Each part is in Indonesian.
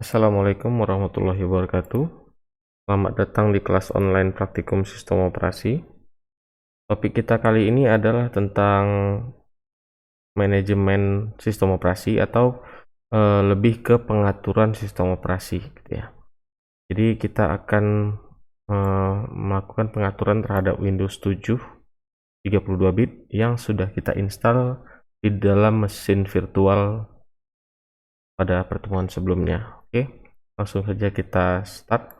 Assalamualaikum warahmatullahi wabarakatuh. Selamat datang di kelas online praktikum sistem operasi. Topik kita kali ini adalah tentang manajemen sistem operasi atau lebih ke pengaturan sistem operasi gitu ya. Jadi kita akan melakukan pengaturan terhadap Windows 7 32 bit yang sudah kita install di dalam mesin virtual pada pertemuan sebelumnya. Oke, langsung saja kita start.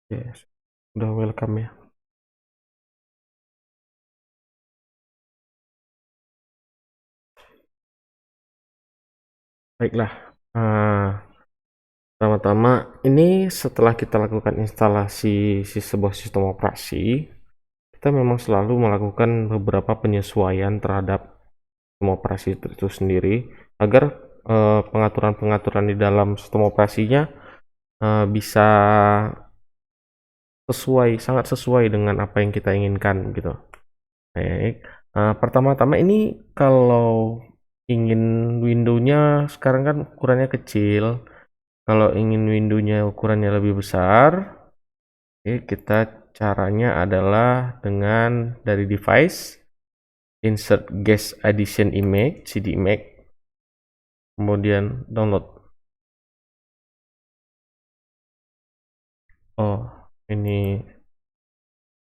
Yes, udah welcome ya. Baiklah, pertama-tama ini setelah kita lakukan instalasi sebuah sistem operasi, kita memang selalu melakukan beberapa penyesuaian terhadap sistem operasi itu sendiri agar pengaturan-pengaturan di dalam sistem operasinya bisa sangat sesuai dengan apa yang kita inginkan gitu. Baik, pertama-tama ini kalau ingin windownya sekarang kan ukurannya kecil. Kalau ingin windownya ukurannya lebih besar, oke, kita caranya adalah dengan dari device, insert guest addition image, CD image, kemudian download. Oh, ini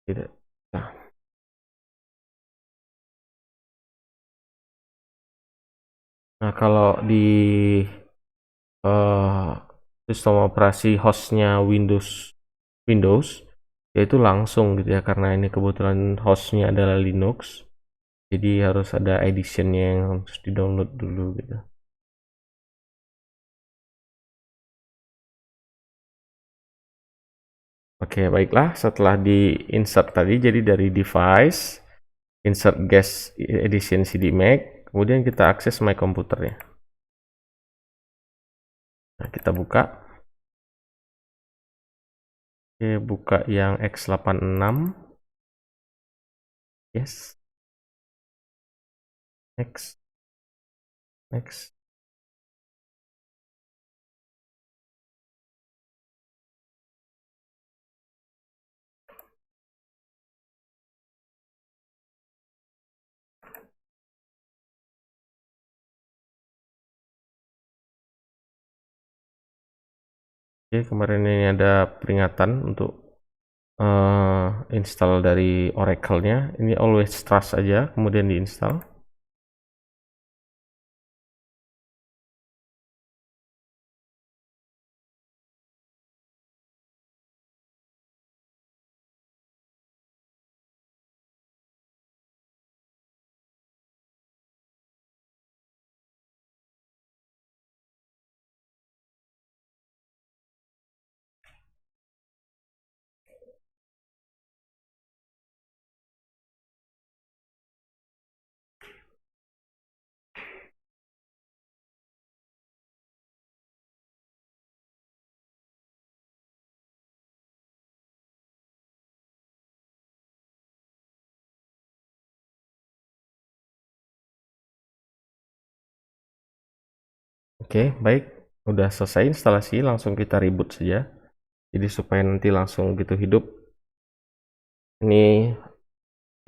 tidak. Nah, kalau di uh, sistem operasi hostnya Windows, yaitu langsung gitu ya, karena ini kebetulan hostnya adalah Linux, jadi harus ada editionnya yang harus di download dulu gitu. Oke, baiklah, setelah di insert tadi, jadi dari device, insert guest edition CD Mac, kemudian kita akses my komputernya. Nah, kita buka. Oke, buka yang x86. Yes. Next. Next. Oke, kemarin ini ada peringatan untuk install dari Oracle-nya. Ini always trust aja, kemudian diinstal. Oke, baik. Udah selesai instalasi, langsung kita reboot saja. Jadi supaya nanti langsung gitu hidup. Ini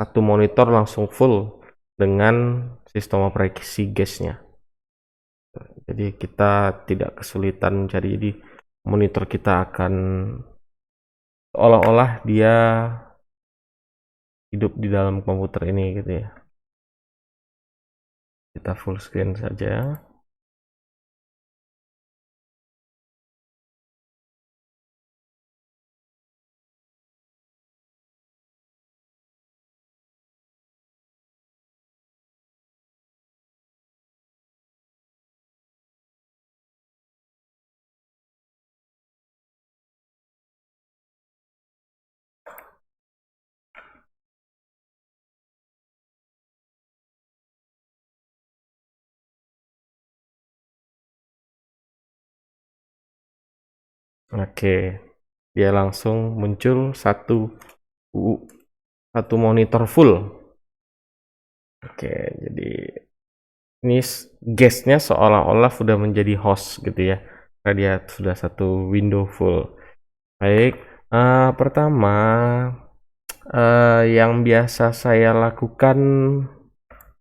satu monitor langsung full dengan sistem operasi guest-nya. Jadi kita tidak kesulitan mencari. Jadi monitor kita akan seolah-olah dia hidup di dalam komputer ini gitu ya. Kita full screen saja. Oke, dia langsung muncul satu monitor full. Oke, jadi ini guestnya seolah-olah sudah menjadi host gitu ya, karena dia sudah satu window full. Baik, pertama yang biasa saya lakukan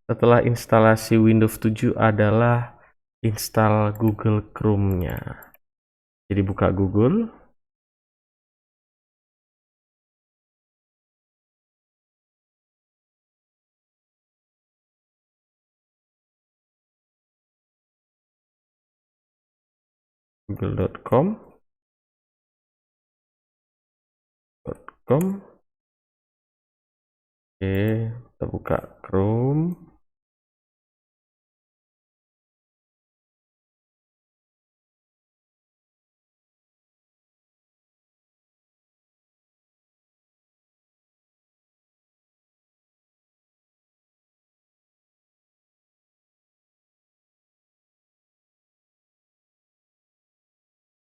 setelah instalasi Windows 7 adalah install Google Chrome-nya. Jadi buka Google, google.com, .com. Oke, kita buka Chrome.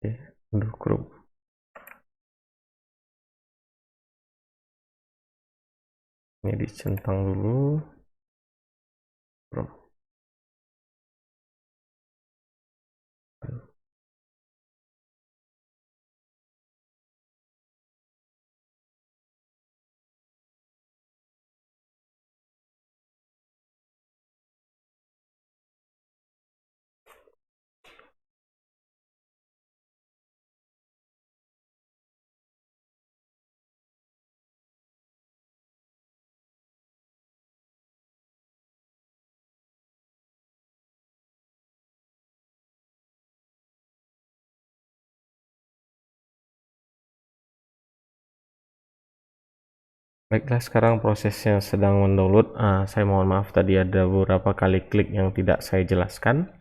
Oke, aduh Chrome. Ini dicentang dulu. Chrome. Baiklah, sekarang prosesnya sedang mendownload. Saya mohon maaf tadi ada beberapa kali klik yang tidak saya jelaskan.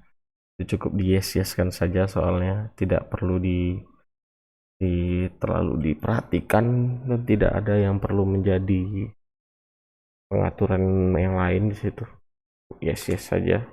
Cukup di yes-yes-kan saja, soalnya tidak perlu terlalu diperhatikan dan tidak ada yang perlu menjadi pengaturan yang lain di situ. Yes-yes saja.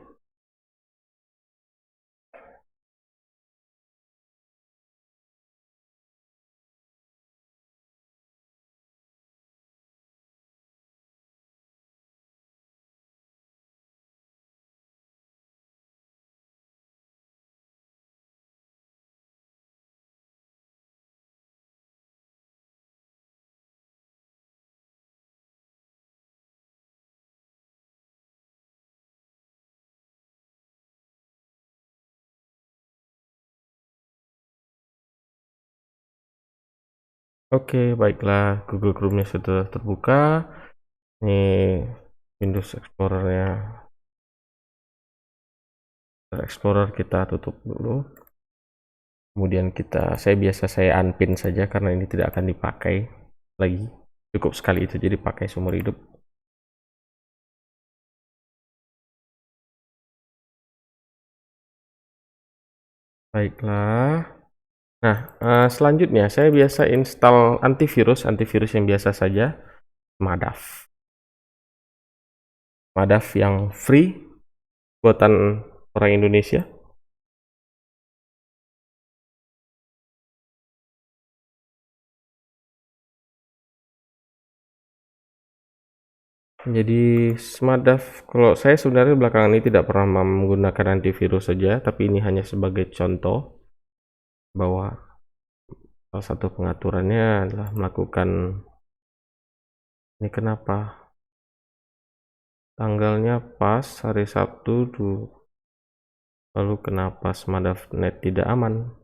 Oke, baiklah, Google Chrome-nya sudah terbuka. Ini Windows Explorer-nya. Explorer kita tutup dulu. Kemudian saya unpin saja karena ini tidak akan dipakai lagi. Cukup sekali itu, jadi pakai seumur hidup. Baiklah. Nah, selanjutnya saya biasa install antivirus yang biasa saja, Madaf. Madaf yang free buatan orang Indonesia. Jadi Smadaf, kalau saya sebenarnya belakangan ini tidak pernah menggunakan antivirus saja, tapi ini hanya sebagai contoh bahwa salah satu pengaturannya adalah melakukan ini. Kenapa tanggalnya pas hari Sabtu tuh, lalu kenapa Smadaf net tidak aman?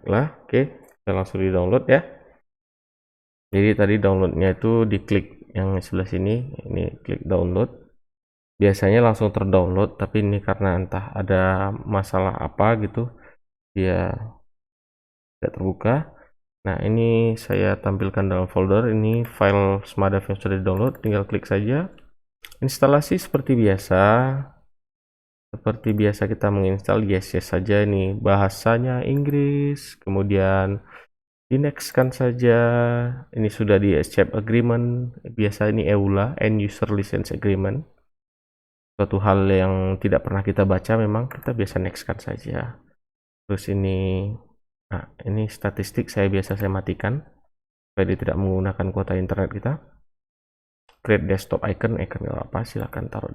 Lah, oke, kita langsung di download ya. Jadi tadi downloadnya itu diklik yang sebelah sini, ini klik download. Biasanya langsung terdownload, tapi ini karena entah ada masalah apa gitu, dia tidak terbuka. Nah, ini saya tampilkan dalam folder ini file Smadaf yang sudah di download, tinggal klik saja. Instalasi seperti biasa. Seperti biasa kita menginstal, yes saja. Ini bahasanya Inggris, kemudian di next kan saja. Ini sudah di accept agreement, biasa ini EULA, end user license agreement. suatu hal yang tidak pernah kita baca, memang kita biasa next kan saja. Terus ini, nah ini statistik saya matikan supaya dia tidak menggunakan kuota internet kita. Create desktop icon nggak apa, silahkan taruh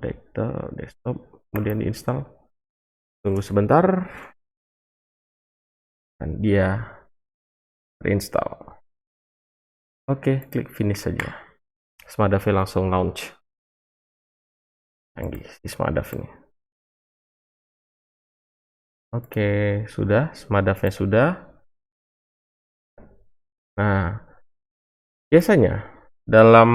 desktop, kemudian diinstal. Tunggu sebentar dan dia reinstall. Oke, klik finish saja. Smadave langsung launch. Canggih di Smadave ini. Oke, sudah, Smadave-nya sudah. Nah, biasanya dalam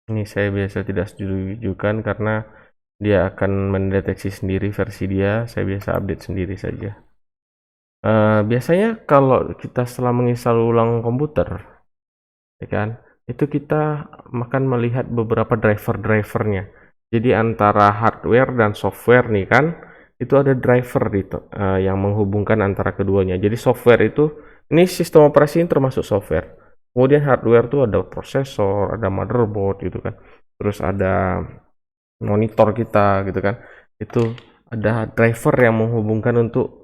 ini saya biasa tidak setujukan karena dia akan mendeteksi sendiri versi dia. Saya biasa update sendiri saja. Biasanya kalau kita setelah menginstal ulang komputer, ya kan, itu kita akan melihat beberapa driver-drivernya. Jadi antara hardware dan software nih kan, itu ada driver yang menghubungkan antara keduanya. Jadi software itu, ini sistem operasi termasuk software. Kemudian hardware itu ada prosesor, ada motherboard gitu kan. Terus ada monitor kita gitu kan. Itu ada driver yang menghubungkan untuk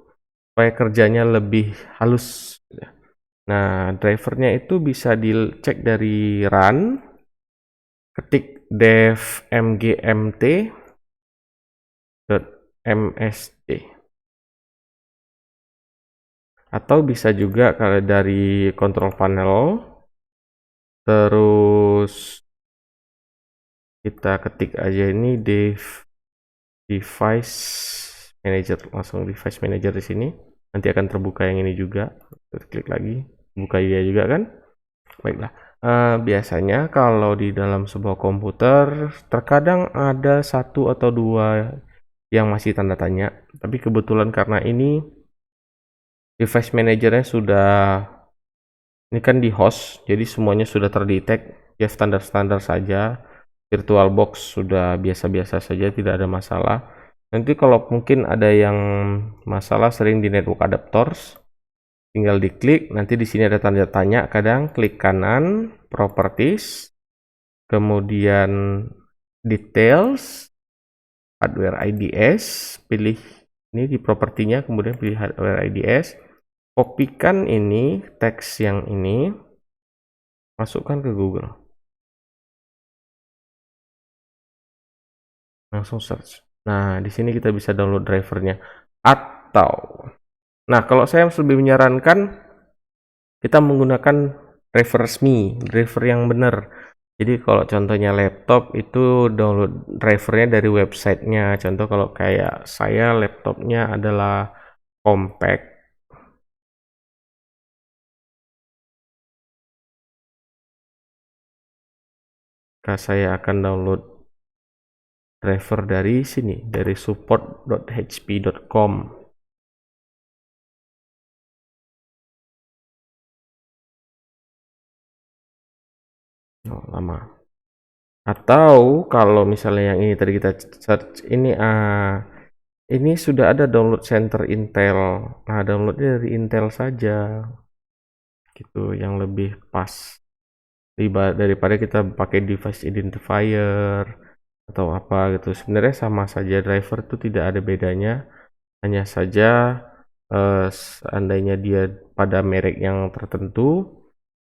supaya kerjanya lebih halus. Nah, drivernya itu bisa dicek dari run, ketik dev mgmt.msd, atau bisa juga kalau dari control panel, terus kita ketik aja ini device manager, langsung device manager di sini. Nanti akan terbuka yang ini juga. Klik lagi, buka dia juga kan. Baiklah. Biasanya kalau di dalam sebuah komputer terkadang ada satu atau dua yang masih tanda tanya, tapi kebetulan karena ini device manajernya sudah, ini kan di host, jadi semuanya sudah terdetek, ya standar-standar saja. VirtualBox sudah biasa-biasa saja, tidak ada masalah. Nanti kalau mungkin ada yang masalah sering di network adapters, tinggal diklik, nanti di sini ada tanda tanya, kadang klik kanan, properties, kemudian details, hardware IDS, pilih ini di propertinya, kemudian pilih hardware IDS, kopikan ini, teks yang ini, masukkan ke Google. Langsung search. Nah, di sini kita bisa download drivernya. Atau, nah kalau saya lebih menyarankan kita menggunakan driver resmi, driver yang benar. Jadi kalau contohnya laptop itu download drivernya dari websitenya. Contoh kalau kayak saya laptopnya adalah compact. Maka saya akan download driver dari sini, dari support.hp.com. Oh, lama. Atau kalau misalnya yang ini tadi kita search ini sudah ada download center Intel. Nah, downloadnya dari Intel saja. Gitu yang lebih pas. Daripada kita pakai device identifier atau apa gitu. Sebenarnya sama saja, driver itu tidak ada bedanya. Hanya saja seandainya dia pada merek yang tertentu,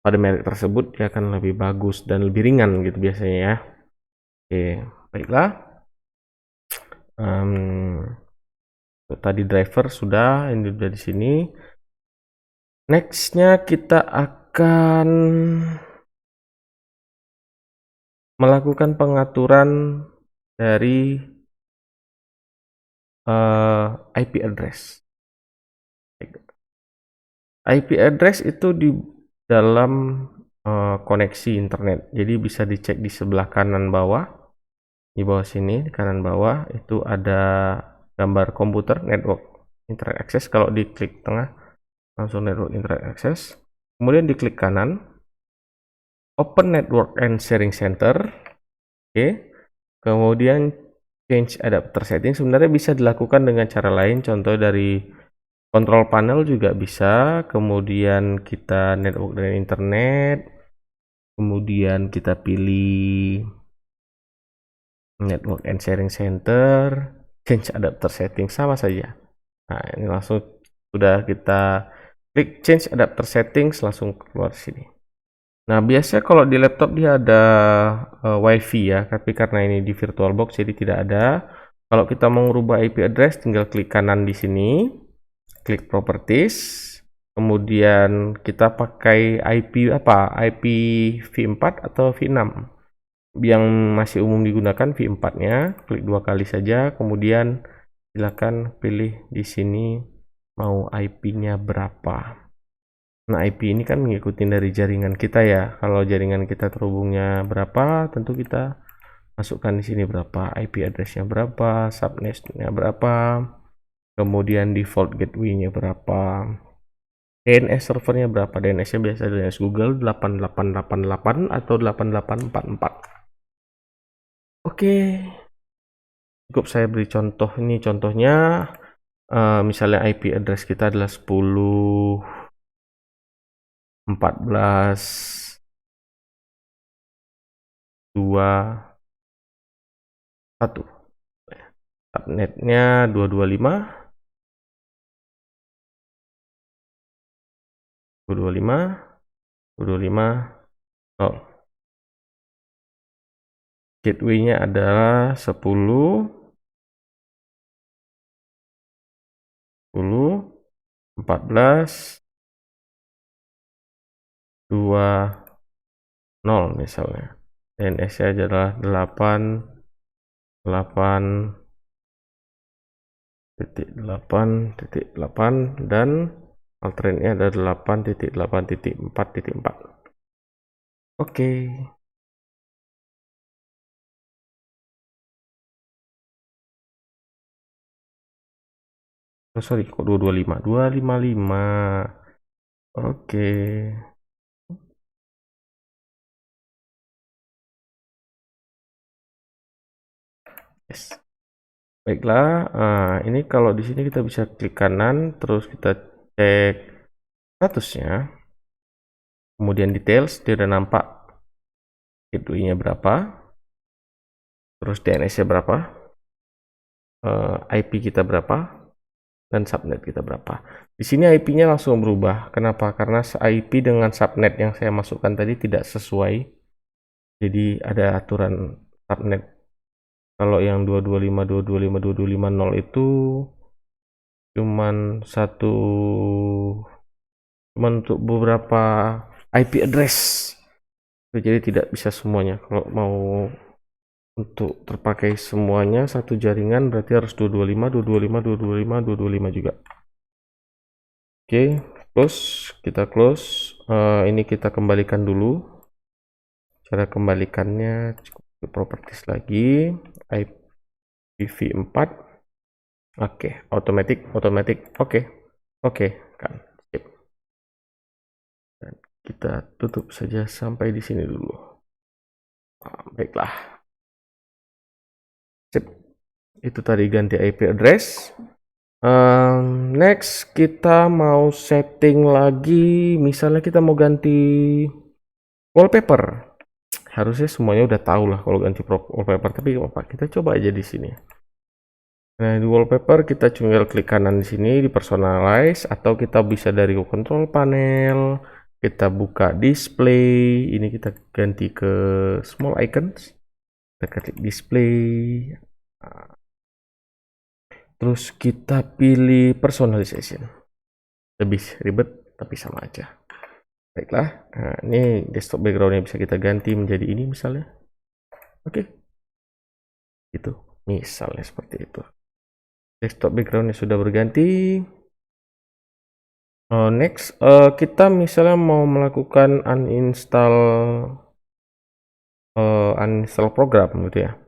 pada merek tersebut dia akan lebih bagus dan lebih ringan gitu biasanya ya. Oke, baiklah. Tadi driver sudah, ini sudah di sini. Nextnya kita akan melakukan pengaturan dari IP address. IP address itu di dalam koneksi internet. Jadi bisa dicek di sebelah kanan bawah. Di bawah sini, di kanan bawah itu ada gambar komputer network internet access. Kalau diklik tengah langsung network internet access. Kemudian diklik kanan, open network and sharing center. Oke. Kemudian change adapter setting sebenarnya bisa dilakukan dengan cara lain. Contoh dari Kontrol panel juga bisa, kemudian kita network dan internet, kemudian kita pilih network and sharing center, change adapter setting, sama saja. Nah, ini langsung sudah kita klik change adapter settings, langsung keluar sini. Nah, biasanya kalau di laptop dia ada wifi ya, tapi karena ini di VirtualBox jadi tidak ada. Kalau kita mau merubah IP address, tinggal klik kanan di sini, klik properties, kemudian kita pakai IP apa? IP v4 atau v6. Yang masih umum digunakan v4-nya, klik 2 kali saja, kemudian silakan pilih di sini mau IP-nya berapa. Nah, IP ini kan mengikuti dari jaringan kita ya. Kalau jaringan kita terhubungnya berapa, tentu kita masukkan di sini berapa, IP address-nya berapa, subnet-nya berapa, kemudian default gateway-nya berapa, DNS servernya berapa. DNS-nya biasa DNS Google 8888 atau 8844. Oke, cukup saya beri contoh. Ini contohnya, misalnya IP address kita adalah 10 14 2 1. Subnetnya 225 0. Gateway-nya adalah 10 14 20 misalnya. DNS-nya adalah 88.8.8 dan alternate-nya adalah 8.8.4.4. Oke. Oh, sorry, kok 225? 255. Oke. Yes. Baiklah, ini kalau di sini kita bisa klik kanan, terus kita cek statusnya, kemudian details, dia udah nampak gateway-nya berapa, terus DNS-nya berapa, IP kita berapa, dan subnet kita berapa. Di sini IP-nya langsung berubah. Kenapa? Karena IP dengan subnet yang saya masukkan tadi tidak sesuai. Jadi ada aturan subnet. Kalau yang 225.225.225.0 itu cuman untuk beberapa IP address. Jadi tidak bisa semuanya. Kalau mau untuk terpakai semuanya satu jaringan berarti harus 225 juga. Oke, kita close. Ini kita kembalikan dulu. Cara kembalikannya cukup ke properties lagi, IPv4. Oke, automatic. Oke, kan. Sip. Dan kita tutup saja sampai di sini dulu. Baiklah. Sip. Itu tadi ganti IP address. Next kita mau setting lagi, misalnya kita mau ganti wallpaper. Harusnya semuanya udah tahu lah kalau ganti wallpaper, tapi apa? Kita coba aja di sini. Nah, di wallpaper kita tinggal klik kanan di sini di personalize, atau kita bisa dari control panel, kita buka display, ini kita ganti ke small icons. Kita klik display. Terus kita pilih personalization. Lebih ribet tapi sama aja. Baiklah, nah, ini desktop backgroundnya bisa kita ganti menjadi ini misalnya. Oke. Itu misalnya seperti itu. Desktop backgroundnya sudah berganti. Next, kita misalnya mau melakukan uninstall program gitu ya.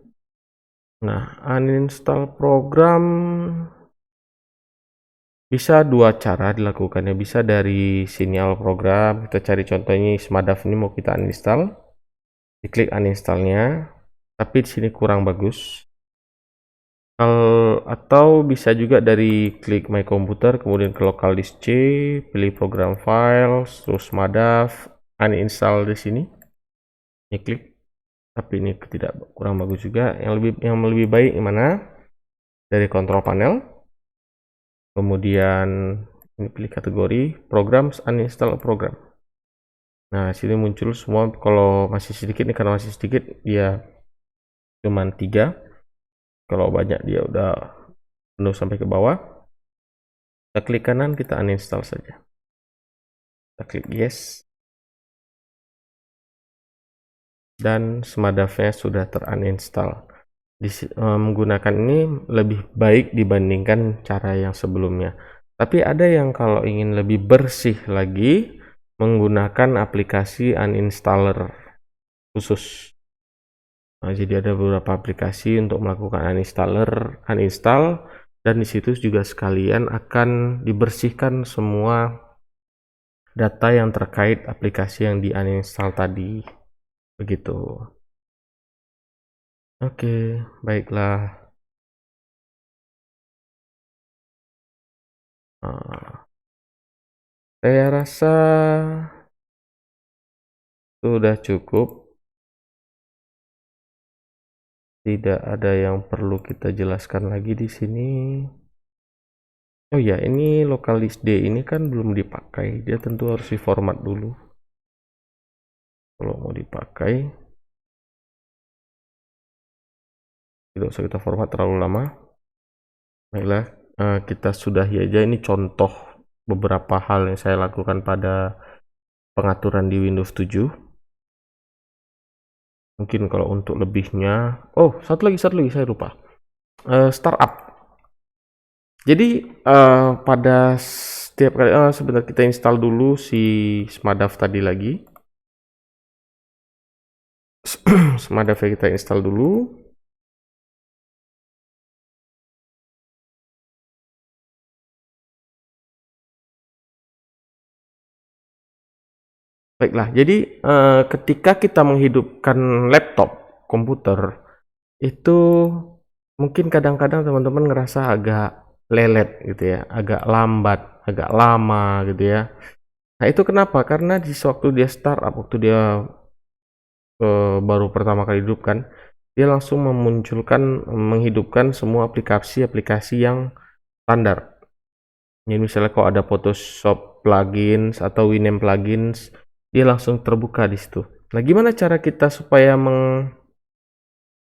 Nah, uninstall program bisa dua cara dilakukannya. Bisa dari sinyal program, kita cari contohnya Smadaf ini mau kita uninstall, diklik uninstallnya, tapi di sini kurang bagus. Atau bisa juga dari klik My Computer, kemudian ke local disk C, pilih program files, terus madaf, uninstall di sini. Ini klik, tapi ini tidak kurang bagus juga. Yang lebih baik mana? Dari control panel, kemudian ini pilih kategori programs, uninstall program. Nah, sini muncul semua. Kalau masih sedikit nih, karena masih sedikit dia cuman 3. Kalau banyak dia udah penuh sampai ke bawah. Kita klik kanan, kita uninstall saja. Kita klik yes. Dan semadafnya sudah teruninstall. Menggunakan ini lebih baik dibandingkan cara yang sebelumnya. Tapi ada yang kalau ingin lebih bersih lagi, menggunakan aplikasi uninstaller khusus. Nah, jadi ada beberapa aplikasi untuk melakukan uninstall, dan disitu juga sekalian akan dibersihkan semua data yang terkait aplikasi yang di uninstall tadi. Begitu. Oke, baiklah. Saya rasa sudah cukup. Tidak ada yang perlu kita jelaskan lagi di sini. Oh ya, ini local disk D ini kan belum dipakai. Dia tentu harus diformat dulu. Kalau mau dipakai, tidak usah kita format terlalu lama. Baiklah, kita sudahi aja. Ini contoh beberapa hal yang saya lakukan pada pengaturan di Windows 7. Mungkin kalau untuk lebihnya, oh satu lagi saya lupa. Startup. Jadi pada setiap kali sebentar kita install dulu si Smadaf tadi lagi. Smadaf kita install dulu. Baiklah, jadi ketika kita menghidupkan laptop, komputer, itu mungkin kadang-kadang teman-teman ngerasa agak lelet gitu ya, agak lambat, agak lama gitu ya. Nah itu kenapa? Karena di waktu dia startup, waktu dia baru pertama kali hidupkan, dia langsung menghidupkan semua aplikasi-aplikasi yang standar. Jadi misalnya kalau ada Photoshop plugins atau Winamp plugins, dia langsung terbuka di situ. Nah, gimana cara kita supaya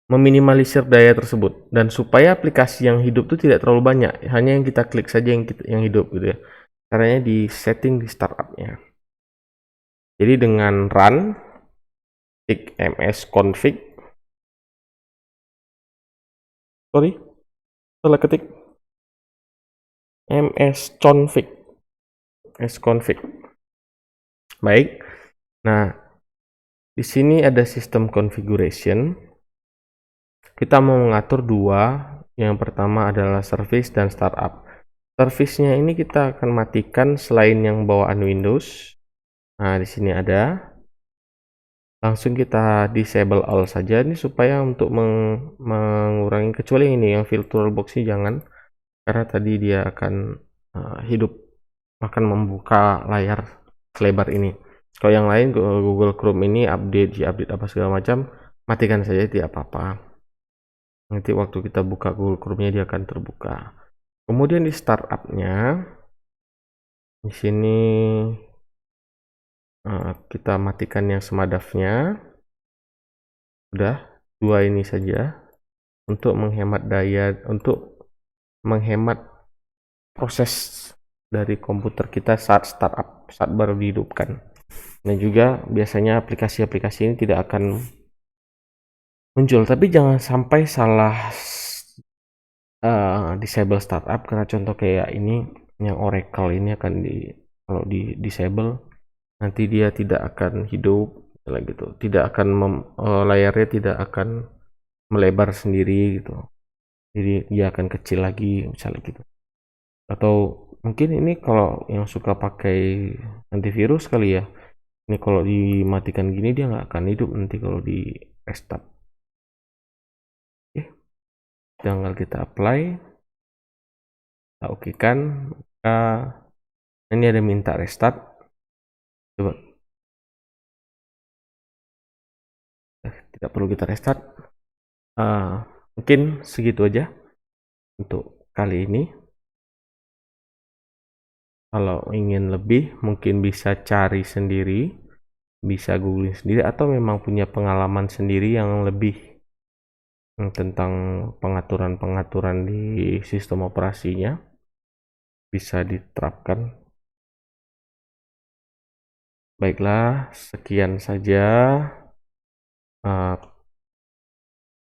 meminimalisir daya tersebut dan supaya aplikasi yang hidup itu tidak terlalu banyak, hanya yang kita klik saja yang hidup gitu ya. Caranya di setting di startupnya. Jadi dengan run msconfig, salah ketik msconfig. Baik. Nah, di sini ada sistem configuration. Kita mau mengatur dua. Yang pertama adalah service dan startup. Service-nya ini kita akan matikan selain yang bawaan Windows. Nah, di sini ada. Langsung kita disable all saja ini supaya untuk mengurangi, kecuali ini yang VirtualBox ini jangan, karena tadi dia akan hidup, akan membuka layar selebar ini. Kalau yang lain Google Chrome ini update apa segala macam, matikan saja, tidak apa-apa. Nanti waktu kita buka Google Chrome-nya dia akan terbuka. Kemudian di startup-nya, di sini kita matikan yang semadafnya. Udah, dua ini saja untuk menghemat daya, untuk menghemat proses dari komputer kita saat startup, saat baru dihidupkan. Dan juga biasanya aplikasi-aplikasi ini tidak akan muncul, tapi jangan sampai salah disable startup, karena contoh kayak ini yang Oracle ini akan kalau di disable nanti dia tidak akan hidup gitu, tidak akan layarnya tidak akan melebar sendiri gitu, jadi dia akan kecil lagi misalnya gitu. Atau mungkin ini kalau yang suka pakai antivirus kali ya, ini kalau dimatikan gini dia nggak akan hidup nanti kalau di restart. Oke, tinggal kita apply, kita oke kan. Ini ada minta restart, coba. Tidak perlu kita restart. Mungkin segitu aja untuk kali ini. Kalau ingin lebih mungkin bisa cari sendiri, bisa googling sendiri, atau memang punya pengalaman sendiri yang lebih tentang pengaturan-pengaturan di sistem operasinya, bisa diterapkan. Baiklah, sekian saja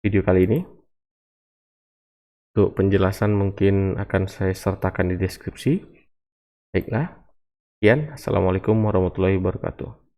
video kali ini. Untuk penjelasan mungkin akan saya sertakan di deskripsi. Baiklah, sekian. Assalamualaikum warahmatullahi wabarakatuh.